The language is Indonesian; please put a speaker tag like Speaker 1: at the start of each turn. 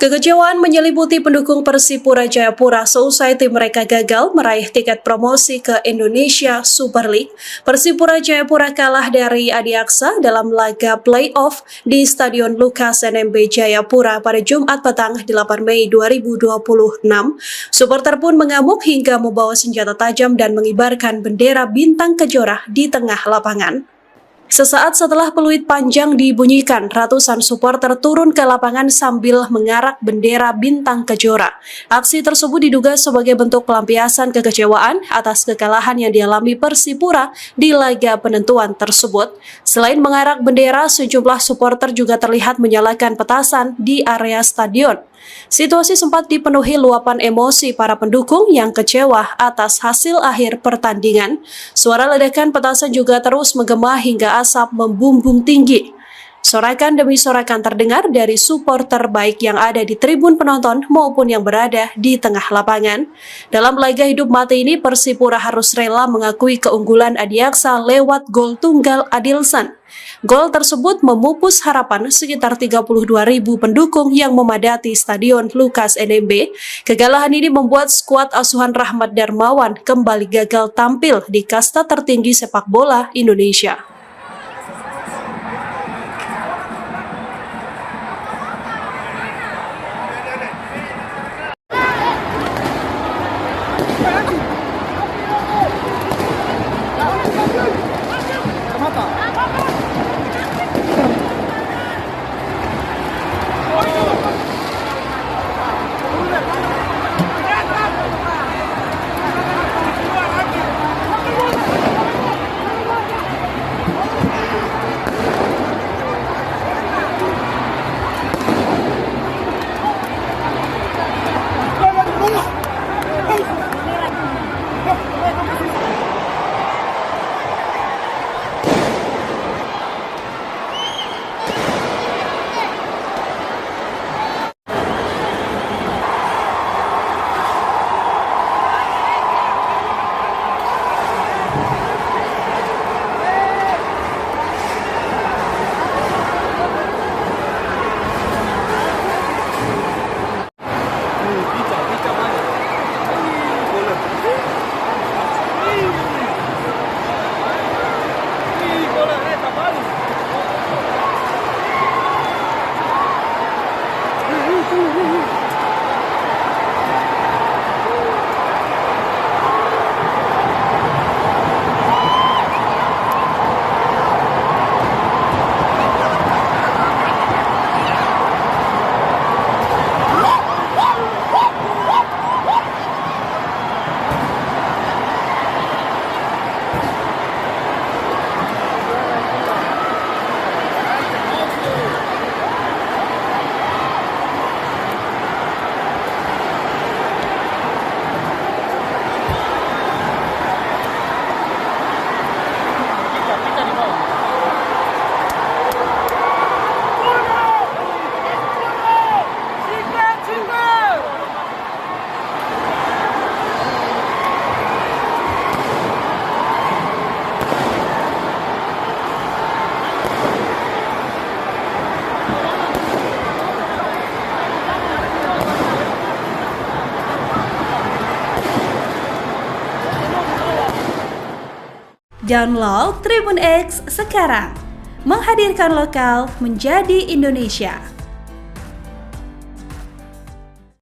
Speaker 1: Kekecewaan menyelimuti pendukung Persipura Jayapura seusai tim mereka gagal meraih tiket promosi ke Indonesia Super League. Persipura Jayapura kalah dari Adiaksa dalam laga play-off di Stadion Lukas NMB Jayapura pada Jumat petang 8 Mei 2026. Supporter pun mengamuk hingga membawa senjata tajam dan mengibarkan bendera bintang kejora di tengah lapangan. Sesaat setelah peluit panjang dibunyikan, ratusan supporter turun ke lapangan sambil mengarak bendera bintang kejora. Aksi tersebut diduga sebagai bentuk pelampiasan kekecewaan atas kekalahan yang dialami Persipura di laga penentuan tersebut. Selain mengarak bendera, sejumlah supporter juga terlihat menyalakan petasan di area stadion. Situasi sempat dipenuhi luapan emosi para pendukung yang kecewa atas hasil akhir pertandingan. Suara ledakan petasan juga terus menggema hingga asap membumbung tinggi. Sorakan demi sorakan terdengar dari supporter baik yang ada di tribun penonton maupun yang berada di tengah lapangan. Dalam laga hidup mati ini, Persipura harus rela mengakui keunggulan Adiaksa lewat gol tunggal Adilson. Gol tersebut memupus harapan sekitar 32.000 pendukung yang memadati Stadion Lukas NMB. Kekalahan ini membuat skuad asuhan Rahmat Darmawan kembali gagal tampil di kasta tertinggi sepak bola Indonesia.
Speaker 2: Download Tribun X sekarang, menghadirkan lokal menjadi Indonesia.